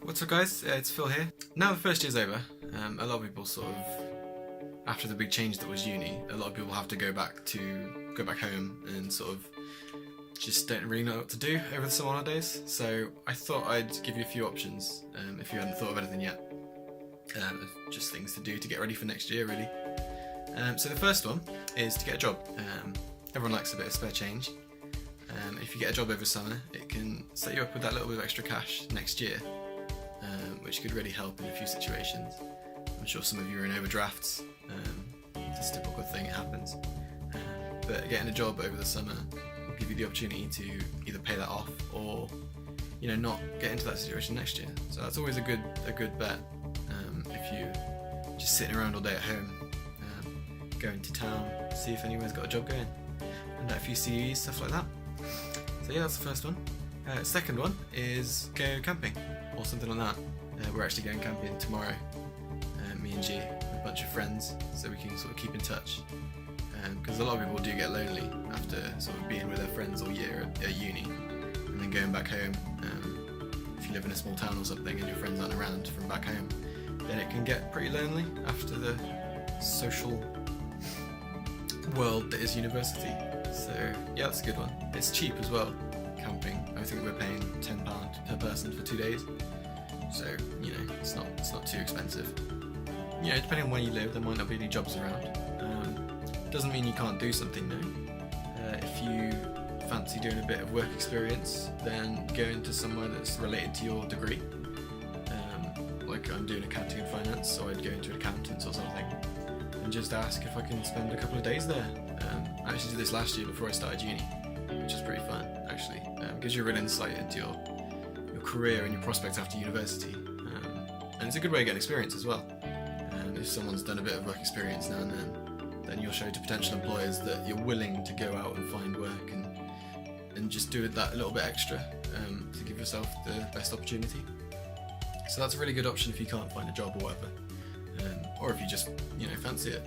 What's up guys, it's Phil here. Now the first year's over, a lot of people sort of, after the big change that was uni, a lot of people have to go back home and sort of just don't really know what to do over the summer holidays. So I thought I'd give you a few options if you hadn't thought of anything yet. Just things to do to get ready for next year really. So the first one is to get a job. Everyone likes a bit of spare change. If you get a job over summer, it can set you up with that little bit of extra cash next year, which could really help in a few situations. I'm sure some of you are in overdrafts. It's a typical thing, it happens. But getting a job over the summer will give you the opportunity to either pay that off or, not get into that situation next year. So that's always a good bet. If you're just sitting around all day at home, going to town, see if anyone's got a job going, and a few CVs, stuff like that. So yeah, that's the first one. Second one is go camping or something like that. We're actually going camping tomorrow, me and G, a bunch of friends, so we can sort of keep in touch. Because a lot of people do get lonely after sort of being with their friends all year at uni, and then going back home. If you live in a small town or something and your friends aren't around from back home, then it can get pretty lonely after the social world that is university. So yeah, that's a good one. It's cheap as well, camping. I think we're paying £10 per person for 2 days. So, it's not too expensive. Depending on where you live, there might not be any jobs around. Doesn't mean you can't do something though. If you fancy doing a bit of work experience, then go into somewhere that's related to your degree. Like I'm doing accounting and finance, so I'd go into an accountant's or something and just ask if I can spend a couple of days there. I actually did this last year before I started uni, which is pretty fun actually. Gives you a real insight into your career and your prospects after university, and it's a good way to get experience as well. If someone's done a bit of work experience now and then you'll show to potential employers that you're willing to go out and find work and just do that a little bit extra to give yourself the best opportunity. So that's a really good option if you can't find a job or whatever, or if you just fancy it.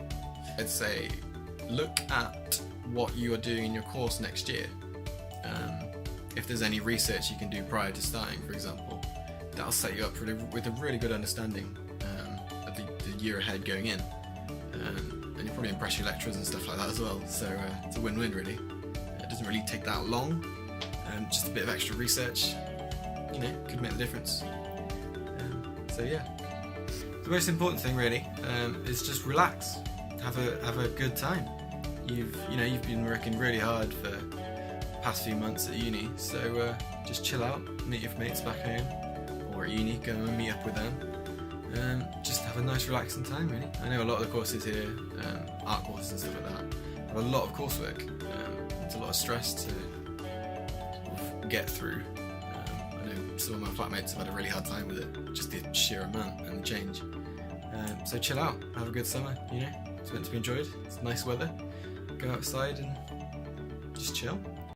I'd say look at what you are doing in your course next year. If there's any research you can do prior to starting, for example, that'll set you up with a really good understanding of the year ahead going in, and you'll probably impress your lecturers and stuff like that as well. So it's a win-win really. It doesn't really take that long. Just a bit of extra research, could make the difference. So yeah, the most important thing really is just relax, have a good time. You've been working really hard for the past few months at uni, so just chill out, meet your mates back home or at uni, go and meet up with them. Just have a nice relaxing time really. I know a lot of the courses here, art courses and stuff like that, have a lot of coursework. It's a lot of stress to sort of get through. I know some of my flatmates have had a really hard time with it, just the sheer amount and the change. So chill out, have a good summer, it's meant to be enjoyed, it's nice weather, go outside and just chill.